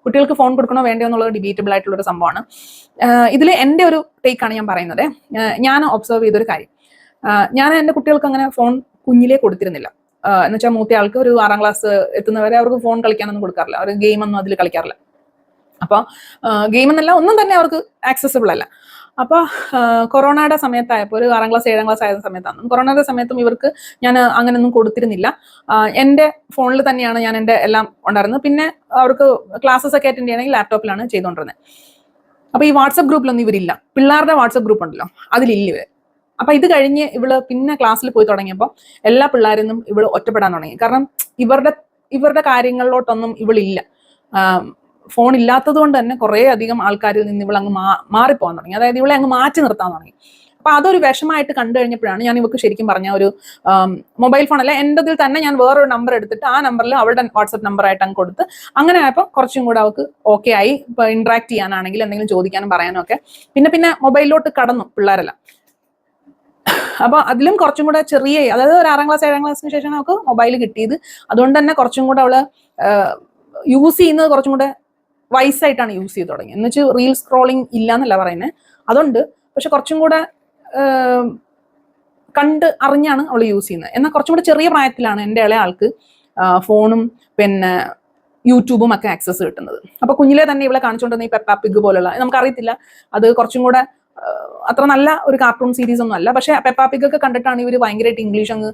കുട്ടികൾക്ക് ഫോൺ കൊടുക്കണോ വേണ്ടയോ എന്നുള്ളത് ഡിബേറ്റബിൾ ആയിട്ടുള്ള ഒരു സംഭവമാണ്. ഇതിൽ എൻ്റെ ഒരു ടേക്കാണ് ഞാൻ പറയുന്നത്. ഞാൻ ഒബ്സർവ് ചെയ്തൊരു കാര്യം, ഞാൻ എൻ്റെ കുട്ടികൾക്ക് അങ്ങനെ ഫോൺ കുഞ്ഞിലേ കൊടുത്തിരുന്നില്ല. എന്ന് വെച്ചാൽ മൂത്ത ആൾക്ക് ഒരു 6ാം ക്ലാസ് എത്തുന്നവരെ അവർക്ക് ഫോൺ കളിക്കാനൊന്നും കൊടുക്കാറില്ല, അവർ ഗെയിമൊന്നും അതിൽ കളിക്കാറില്ല. അപ്പോൾ ഗെയിം എന്നല്ല ഒന്നും തന്നെ അവർക്ക് ആക്സസിബിൾ അല്ല. അപ്പോൾ കൊറോണയുടെ സമയത്തായപ്പോൾ ഒരു 6ാം ക്ലാസ് 7ാം ക്ലാസ് ആയ സമയത്താണ്, കൊറോണയുടെ സമയത്തും ഇവർക്ക് ഞാൻ അങ്ങനെയൊന്നും കൊടുത്തിരുന്നില്ല. എൻ്റെ ഫോണിൽ തന്നെയാണ് ഞാൻ എൻ്റെ എല്ലാം ഉണ്ടായിരുന്നത്. പിന്നെ അവർക്ക് ക്ലാസ്സസ് ഒക്കെ അറ്റൻഡ് ചെയ്യണമെങ്കിൽ ലാപ്ടോപ്പിലാണ് ചെയ്തുകൊണ്ടിരുന്നത്. അപ്പോൾ ഈ വാട്സപ്പ് ഗ്രൂപ്പിലൊന്നും ഇവരില്ല. പിള്ളേരുടെ വാട്സപ്പ് ഗ്രൂപ്പ് ഉണ്ടല്ലോ, അതിലില്ല ഇവർ. അപ്പൊ ഇത് കഴിഞ്ഞ് ഇവള് പിന്നെ ക്ലാസ്സിൽ പോയി തുടങ്ങിയപ്പോൾ എല്ലാ പിള്ളേരിന്നും ഇവള് ഒറ്റപ്പെടാൻ തുടങ്ങി. കാരണം ഇവരുടെ കാര്യങ്ങളിലോട്ടൊന്നും ഇവളില്ല. ഫോൺ ഇല്ലാത്തത് കൊണ്ട് തന്നെ കുറേ അധികം ആൾക്കാരിൽ നിന്ന് ഇവൾ അങ്ങ് മാറിപ്പോകാൻ തുടങ്ങി. അതായത് ഇവളെ അങ്ങ് മാറ്റി നിർത്താൻ തുടങ്ങി. അപ്പൊ അതൊരു വിഷമായിട്ട് കണ്ടു കഴിഞ്ഞപ്പോഴാണ് ഞാൻ ഇവർക്ക് ശരിക്കും പറഞ്ഞ ഒരു മൊബൈൽ ഫോൺ അല്ല, എൻ്റെ തന്നെ ഞാൻ വേറൊരു നമ്പർ എടുത്തിട്ട് ആ നമ്പറിൽ അവളുടെ വാട്സപ്പ് നമ്പർ ആയിട്ട് അങ്ങ് കൊടുത്ത് അങ്ങനെ ആയപ്പോൾ കുറച്ചും കൂടെ അവർക്ക് ഓക്കെ ആയി. ഇപ്പൊ ഇന്ററാക്ട് ചെയ്യാനാണെങ്കിൽ എന്തെങ്കിലും ചോദിക്കാനും പറയാനും ഒക്കെ പിന്നെ മൊബൈലിലോട്ട് കടന്നു പിള്ളേരെല്ലാം. അപ്പൊ അതിലും കുറച്ചും കൂടെ ചെറിയ, അതായത് ഒരു 6ാം ക്ലാസ് 7ാം ക്ലാസ്സിന് ശേഷം നമുക്ക് മൊബൈൽ കിട്ടിയത്. അതുകൊണ്ട് തന്നെ കുറച്ചും കൂടെ അവള് യൂസ് ചെയ്യുന്നത് കുറച്ചും കൂടെ വൈസായിട്ടാണ് യൂസ് ചെയ്ത് തുടങ്ങി. എന്ന് വെച്ചാൽ റീൽ സ്ക്രോളിങ് ഇല്ല എന്നല്ല പറയുന്നത്, അതുകൊണ്ട് പക്ഷെ കുറച്ചും കൂടെ കണ്ട് അറിഞ്ഞാണ് അവൾ യൂസ് ചെയ്യുന്നത്. എന്നാൽ കുറച്ചും കൂടെ ചെറിയ പ്രായത്തിലാണ് എൻ്റെ ഇളയ ആൾക്ക് ഫോണും പിന്നെ യൂട്യൂബും ഒക്കെ ആക്സസ് കിട്ടുന്നത്. അപ്പൊ കുഞ്ഞിലെ തന്നെ ഇവളെ കാണിച്ചുകൊണ്ടിരുന്ന ഈ പെപ്പ പിഗ് പോലുള്ള, നമുക്കറിയത്തില്ല അത് കുറച്ചും കൂടെ അത്ര നല്ല ഒരു കാർട്ടൂൺ സീരീസ് ഒന്നും അല്ല, പക്ഷെ പെപ്പ പിഗ് ഒക്കെ കണ്ടിട്ടാണ് ഇവർ ഭയങ്കരമായിട്ട് ഇംഗ്ലീഷ് അങ്ങ്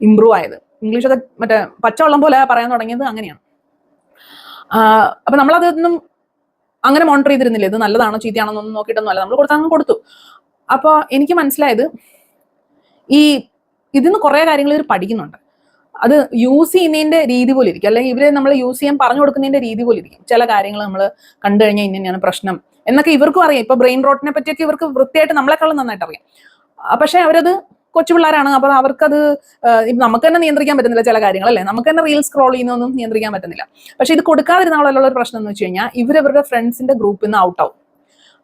ഇമ്പ്രൂവ് ആയത്. ഇംഗ്ലീഷ് ഒക്കെ മറ്റേ പച്ചവെള്ളം പോലെ പറയാൻ തുടങ്ങിയത് അങ്ങനെയാണ്. അപ്പൊ നമ്മളതൊന്നും അങ്ങനെ മോണിറ്റർ ചെയ്തിരുന്നില്ല, ഇത് നല്ലതാണോ ചീത്തയാണോ എന്നൊന്നും നോക്കിയിട്ടൊന്നും അല്ല, നമ്മൾ അങ്ങ് കൊടുത്തു. അപ്പൊ എനിക്ക് മനസ്സിലായത് ഇതിന്ന് കുറെ കാര്യങ്ങൾ ഇവർ പഠിക്കുന്നുണ്ട്. അത് യൂസ് ചെയ്യുന്നതിന്റെ രീതി പോലെ ഇരിക്കും, അല്ലെങ്കിൽ ഇവരെ നമ്മൾ യൂസ് ചെയ്യാൻ പറഞ്ഞു കൊടുക്കുന്നതിന്റെ രീതി പോലെ ഇരിക്കും. ചില കാര്യങ്ങൾ നമ്മൾ കണ്ടു കഴിഞ്ഞാൽ ഇന്നയാണ് പ്രശ്നം എന്നൊക്കെ ഇവർക്കും അറിയാം. ഇപ്പൊ ബ്രെയിൻ റോട്ടിനെ പറ്റിയൊക്കെ ഇവർക്ക് വൃത്തിയായിട്ട് നമ്മളെക്കാളും നന്നായിട്ട് അറിയാം. പക്ഷെ അവരത് കൊച്ചു പിള്ളേരാണ്. അപ്പൊ അവർക്കത് നമുക്ക് തന്നെ നിയന്ത്രിക്കാൻ പറ്റുന്നില്ല ചില കാര്യങ്ങളല്ലേ, നമുക്ക് തന്നെ റീൽ സ്ക്രോൾ ചെയ്യുന്നൊന്നും നിയന്ത്രിക്കാൻ പറ്റുന്നില്ല. പക്ഷെ ഇത് കൊടുക്കാതിരുന്നാലുള്ള ഒരു പ്രശ്നം എന്ന് വെച്ച് കഴിഞ്ഞാൽ ഇവരവരുടെ ഫ്രണ്ട്സിന്റെ ഗ്രൂപ്പിൽ നിന്ന് ഔട്ട് ആവും.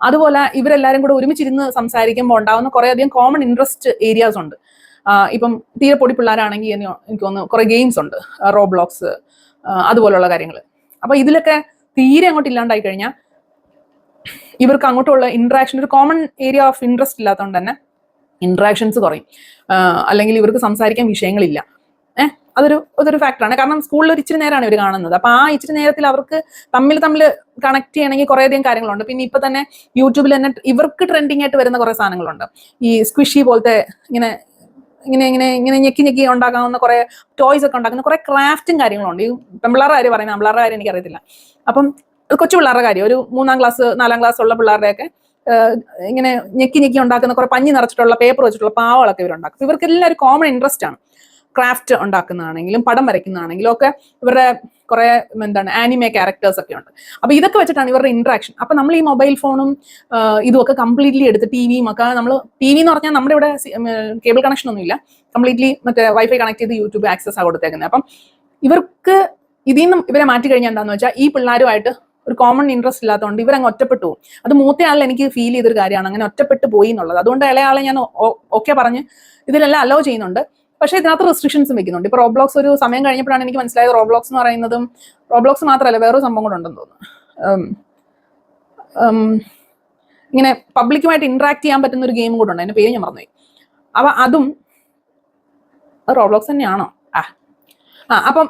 അതുപോലെ ഇവരെല്ലാരും കൂടെ ഒരുമിച്ചിരുന്ന് സംസാരിക്കുമ്പോൾ ഉണ്ടാവുന്ന കുറെ അധികം കോമൺ ഇൻട്രസ്റ്റ് ഏരിയാസ് ഉണ്ട്. ഇപ്പം തീരെ പൊടി പിള്ളേരാണെങ്കിൽ എനിക്ക് തോന്നുന്നു കുറെ ഗെയിംസ് ഉണ്ട്, റോബ്ലോക്സ് അതുപോലുള്ള കാര്യങ്ങൾ. അപ്പൊ ഇതിലൊക്കെ തീരെ അങ്ങോട്ട് ഇല്ലാണ്ടായി കഴിഞ്ഞാൽ ഇവർക്ക് അങ്ങോട്ടുള്ള ഇന്ററാക്ഷൻ, ഒരു കോമൺ ഏരിയ ഓഫ് ഇൻട്രസ്റ്റ് ഇല്ലാത്തതുകൊണ്ട് തന്നെ ഇന്ററാക്ഷൻസ് കുറയും, അല്ലെങ്കിൽ ഇവർക്ക് സംസാരിക്കാൻ വിഷയങ്ങളില്ല. അതൊരു ഫാക്ടറാണ്. കാരണം സ്കൂളിൽ ഒരു ഇച്ചിരി നേരമാണ് ഇവർ കാണുന്നത്. അപ്പൊ ആ ഇച്ചിരി നേരത്തിൽ അവർക്ക് തമ്മിൽ കണക്ട് ചെയ്യണമെങ്കിൽ കുറേയധികം കാര്യങ്ങളുണ്ട്. പിന്നെ ഇപ്പൊ തന്നെ യൂട്യൂബിൽ തന്നെ ഇവർക്ക് ട്രെൻഡിങ് ആയിട്ട് വരുന്ന കുറെ സാധനങ്ങളുണ്ട്. ഈ സ്ക്വിഷി പോലത്തെ ഇങ്ങനെ ഞെക്കി ഉണ്ടാക്കാവുന്ന കുറെ ടോയ്സ് ഒക്കെ ഉണ്ടാക്കുന്ന കുറെ ക്രാഫ്റ്റും കാര്യങ്ങളുണ്ട്. ഈ പെമ്പിള്ളാരുടെ കാര്യം പറയുന്നത്, ആമ്പിള്ളാരുടെ കാര്യം എനിക്കറിയത്തില്ല. അപ്പം കൊച്ചു പിള്ളേരുടെ കാര്യം, ഒരു 3ാം ക്ലാസ് 4ാം ക്ലാസ് ഉള്ള പിള്ളേരുടെയൊക്കെ ഇങ്ങനെ ഞെക്കി ഉണ്ടാക്കുന്ന കുറെ പഞ്ഞി നിറച്ചിട്ടുള്ള പേപ്പർ വെച്ചിട്ടുള്ള പാവകളൊക്കെ ഇവരുണ്ടാക്കും. ഇവർക്കെല്ലാം ഒരു കോമൺ ഇൻട്രസ്റ്റ് ആണ്. ക്രാഫ്റ്റ് ഉണ്ടാക്കുന്നതാണെങ്കിലും പടം വരയ്ക്കുന്നതാണെങ്കിലും ഒക്കെ ഇവരുടെ കുറെ ആനിമേ ക്യാരക്ടേഴ്സ് ഒക്കെ ഉണ്ട്. അപ്പൊ ഇതൊക്കെ വെച്ചിട്ടാണ് ഇവരുടെ ഇന്ററാക്ഷൻ. അപ്പൊ നമ്മൾ ഈ മൊബൈൽ ഫോണും ഇതുമൊക്കെ കംപ്ലീറ്റ്ലി എടുത്ത് ടിവിയും ഒക്കെ, നമ്മൾ ടി വി എന്ന് പറഞ്ഞാൽ നമ്മുടെ ഇവിടെ കേബിൾ കണക്ഷൻ ഒന്നും ഇല്ല, കംപ്ലീറ്റ്ലി മറ്റേ വൈഫൈ കണക്ട് ചെയ്ത് യൂട്യൂബ് ആക്സസ് ആ കൊടുത്തേക്കുന്നത്. അപ്പം ഇവർക്ക് ഇതിൽ നിന്നും ഇവരെ മാറ്റി കഴിഞ്ഞാൽ എന്താണെന്ന് വെച്ചാൽ ഈ പിള്ളേരുമായിട്ട് ഒരു കോമൺ ഇൻട്രസ്റ്റ് ഇല്ലാത്തതുകൊണ്ട് ഇവരങ്ങ് ഒറ്റപ്പെട്ടു പോകും. അത് മൂത്തയാളിൽ എനിക്ക് ഫീൽ ചെയ്തൊരു കാര്യമാണ്, അങ്ങനെ ഒറ്റപ്പെട്ടു പോയി എന്നുള്ളത്. അതുകൊണ്ട് ഇളയാളെ ഞാൻ ഓക്കെ പറഞ്ഞ് ഇതിലെല്ലാം അലോ ചെയ്യുന്നുണ്ട്. പക്ഷേ ഇതിനകത്ത് റെസ്ട്രിക്ഷൻസും വെക്കുന്നുണ്ട്. ഇപ്പൊ റോബ്ലോക്സ് ഒരു സമയം കഴിഞ്ഞപ്പോഴാണ് എനിക്ക് മനസ്സിലായത് റോബ്ലോക്സ് എന്ന് പറയുന്നതും റോബ്ലോക്സ് മാത്രമല്ല വേറൊരു സംഭവം കൂടെ ഉണ്ടെന്ന് തോന്നുന്നു. ഇങ്ങനെ പബ്ലിക്കുമായിട്ട് ഇന്ററാക്ട് ചെയ്യാൻ പറ്റുന്ന ഒരു ഗെയിം കൂടെ ഉണ്ട്, അതിന്റെ പേര് ഞാൻ മറന്നുപോയി. അപ്പൊ അതും റോബ്ലോക്സ് തന്നെയാണോ? അപ്പം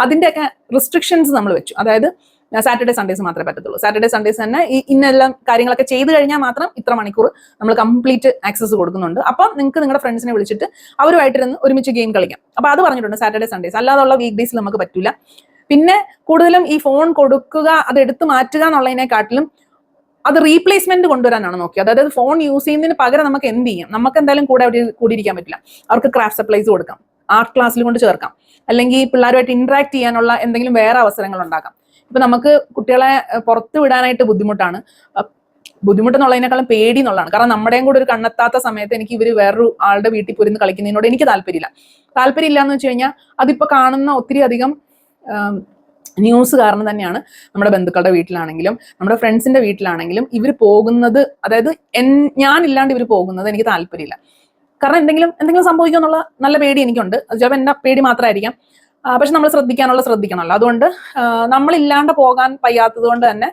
അതിന്റെയൊക്കെ റെസ്ട്രിക്ഷൻസ് നമ്മൾ വെച്ചു. അതായത് സാറ്റർഡേ സൺഡേസ് മാത്രമേ പറ്റത്തുള്ളൂ. സാറ്റർഡേ സൺഡേസ് തന്നെ ഇന്നെല്ലാം കാര്യങ്ങളൊക്കെ ചെയ്ത് കഴിഞ്ഞാൽ മാത്രം ഇത്ര മണിക്കൂർ നമ്മൾ കംപ്ലീറ്റ് ആക്സസ് കൊടുക്കുന്നുണ്ട്. അപ്പം നിങ്ങൾക്ക് നിങ്ങളുടെ ഫ്രണ്ട്സിനെ വിളിച്ചിട്ട് അവരുമായിട്ടിരുന്ന് ഒരുമിച്ച് ഗെയിം കളിക്കാം. അപ്പൊ അത് പറഞ്ഞിട്ടുണ്ട് സാറ്റർഡേ സൺഡേസ്. അല്ലാതുള്ള വീക്ക് ഡേയ്സിൽ നമുക്ക് പറ്റില്ല. പിന്നെ കൂടുതലും ഈ ഫോൺ കൊടുക്കുക, അത് എടുത്തു മാറ്റുക എന്നുള്ളതിനെക്കാട്ടിലും അത് റീപ്ലേസ്മെന്റ് കൊണ്ടുവരാനാണ് നോക്കിയത്. അതായത് ഫോൺ യൂസ് ചെയ്യുന്നതിന് പകരം നമുക്ക് എന്ത് ചെയ്യാം, നമുക്ക് എന്തായാലും കൂടിയിരിക്കാൻ പറ്റില്ല. അവർക്ക് ക്രാഫ്റ്റ് സപ്ലൈസ് കൊടുക്കാം, ആർട്ട് ക്ലാസ്സിൽ കൊണ്ട് ചേർക്കാം, അല്ലെങ്കിൽ പിള്ളേരുമായിട്ട് ഇന്ററാക്ട് ചെയ്യാനുള്ള എന്തെങ്കിലും വേറെ അവസരങ്ങൾ ഉണ്ടാക്കാം. ഇപ്പൊ നമുക്ക് കുട്ടികളെ പുറത്ത് വിടാനായിട്ട് ബുദ്ധിമുട്ടെന്നുള്ളതിനേക്കാളും പേടി എന്നുള്ളതാണ്. കാരണം നമ്മുടെയും കൂടെ ഒരു കണ്ണെത്താത്ത സമയത്ത് എനിക്ക് ഇവർ വേറൊരു ആളുടെ വീട്ടിൽ പോയിരുന്ന് കളിക്കുന്നതിനോട് എനിക്ക് താല്പര്യമില്ല എന്ന് വെച്ച് കഴിഞ്ഞാൽ അതിപ്പോ കാണുന്ന ഒത്തിരി അധികം ന്യൂസ് കാരണം തന്നെയാണ് നമ്മുടെ ബന്ധുക്കളുടെ വീട്ടിലാണെങ്കിലും നമ്മുടെ ഫ്രണ്ട്സിന്റെ വീട്ടിലാണെങ്കിലും ഇവർ പോകുന്നത്, അതായത് ഞാനില്ലാണ്ട് ഇവർ പോകുന്നത് എനിക്ക് താല്പര്യമില്ല. കാരണം എന്തെങ്കിലും സംഭവിക്കുമെന്നുള്ള നല്ല പേടി എനിക്കുണ്ട്. അത് ചിലപ്പോൾ എന്റെ പേടി മാത്രമായിരിക്കാം. പക്ഷെ നമ്മൾ ശ്രദ്ധിക്കണമല്ലോ. അതുകൊണ്ട് നമ്മളില്ലാണ്ട് പോകാൻ വയ്യാത്തത് കൊണ്ട് തന്നെ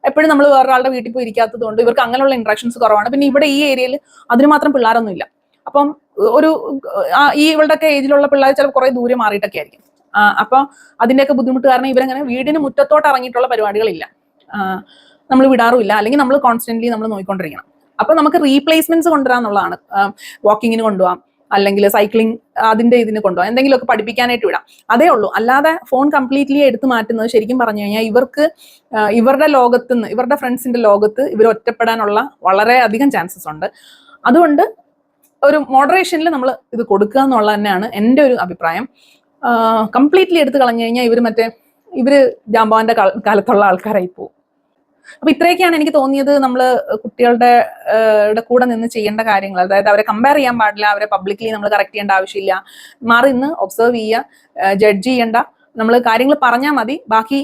എപ്പോഴും നമ്മൾ വേറൊരാളുടെ വീട്ടിൽ പോയി ഇരിക്കാത്തത് കൊണ്ട് ഇവർക്ക് അങ്ങനെയുള്ള ഇന്ററാക്ഷൻസ് കുറവാണ്. പിന്നെ ഇവിടെ ഈ ഏരിയയിൽ അതിന് മാത്രം പിള്ളേരൊന്നും ഇല്ല. അപ്പം ഒരു ഈ ഇവളുടെ ഒക്കെ ഏജിലുള്ള പിള്ളേർ ചിലപ്പോൾ കുറെ ദൂരെ മാറിയിട്ടൊക്കെ ആയിരിക്കും. അപ്പൊ അതിന്റെയൊക്കെ ബുദ്ധിമുട്ട് കാരണം ഇവരങ്ങനെ വീടിന് മുറ്റത്തോട്ട് ഇറങ്ങിയിട്ടുള്ള പരിപാടികളില്ല, നമ്മൾ വിടാറുമില്ല. അല്ലെങ്കിൽ നമ്മൾ കോൺസ്റ്റന്റ്ലി നമ്മൾ നോക്കിക്കൊണ്ടിരിക്കണം. അപ്പൊ നമുക്ക് റീപ്ലേസ്മെന്റ്സ് കൊണ്ടുവരാന്നുള്ളതാണ്. വാക്കിങ്ങിന് കൊണ്ടുപോകാം, അല്ലെങ്കിൽ സൈക്ലിംഗ് അതിന്റെ ഇതിന് കൊണ്ടുപോകാം, എന്തെങ്കിലുമൊക്കെ പഠിപ്പിക്കാനായിട്ട് വിടാം, അതേ ഉള്ളൂ. അല്ലാതെ ഫോൺ കംപ്ലീറ്റ്ലി എടുത്തു മാറ്റുന്നത് ശരിക്കും പറഞ്ഞു കഴിഞ്ഞാൽ ഇവർക്ക് ഇവരുടെ ലോകത്ത് നിന്ന്, ഇവരുടെ ഫ്രണ്ട്സിന്റെ ലോകത്ത് ഇവർ ഒറ്റപ്പെടാനുള്ള വളരെ അധികം ചാൻസസ് ഉണ്ട്. അതുകൊണ്ട് ഒരു മോഡറേഷനിൽ നമ്മൾ ഇത് കൊടുക്കുക എന്നുള്ളത് തന്നെയാണ് എൻ്റെ ഒരു അഭിപ്രായം. കംപ്ലീറ്റ്ലി എടുത്ത് കളഞ്ഞു കഴിഞ്ഞാൽ ഇവര് ജാമ്പവാന്റെ കാലത്തുള്ള ആൾക്കാരായി പോകും. അപ്പൊ ഇത്രയൊക്കെയാണ് എനിക്ക് തോന്നിയത് നമ്മൾ കുട്ടികളുടെ കൂടെ നിന്ന് ചെയ്യേണ്ട കാര്യങ്ങൾ. അതായത് അവരെ കമ്പയർ ചെയ്യാൻ പാടില്ല, അവരെ പബ്ലിക്കലി നമ്മൾ കറക്റ്റ് ചെയ്യേണ്ട ആവശ്യമില്ല, മാറി നിന്ന് ഒബ്സർവ് ചെയ്യുക, ജഡ്ജ് ചെയ്യേണ്ട, നമ്മൾ കാര്യങ്ങൾ പറഞ്ഞാൽ മതി, ബാക്കി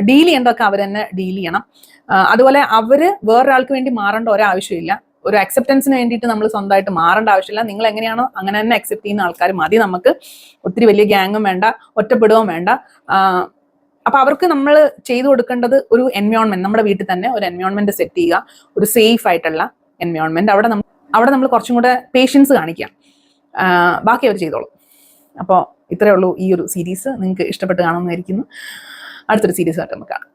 ഡീൽ ചെയ്യേണ്ടതൊക്കെ അവർ തന്നെ ഡീൽ ചെയ്യണം. അതുപോലെ അവര് വേറൊരാൾക്ക് വേണ്ടി മാറേണ്ട ഒരാവശ്യമില്ല, ഒരു അക്സെപ്റ്റൻസിന് വേണ്ടിയിട്ട് നമ്മൾ സ്വന്തമായിട്ട് മാറേണ്ട ആവശ്യമില്ല. നിങ്ങൾ എങ്ങനെയാണോ അങ്ങനെ തന്നെ അക്സെപ്റ്റ് ചെയ്യുന്ന ആൾക്കാർ മതി നമുക്ക്. ഒത്തിരി വലിയ ഗ്യാങ്ങും വേണ്ട, ഒറ്റപ്പെടുകയും വേണ്ട. അപ്പൊ അവർക്ക് നമ്മൾ ചെയ്തു കൊടുക്കേണ്ടത് ഒരു എൻവയോൺമെന്റ്, നമ്മുടെ വീട്ടിൽ തന്നെ ഒരു എൻവയോൺമെന്റ് സെറ്റ് ചെയ്യുക, ഒരു സേഫ് ആയിട്ടുള്ള എൻവയോൺമെന്റ്. അവിടെ നമ്മൾ കുറച്ചും കൂടെ പേഷ്യൻസ് കാണിക്കാം, ബാക്കി അവർ ചെയ്തോളും. അപ്പോൾ ഇത്രയേ ഉള്ളൂ ഈ ഒരു സീരീസ്. നിങ്ങൾക്ക് ഇഷ്ടപ്പെട്ട് കാണുമെന്നായിരിക്കുന്നു. അടുത്തൊരു സീരീസ് ആയിട്ട് നമുക്ക് കാണാം.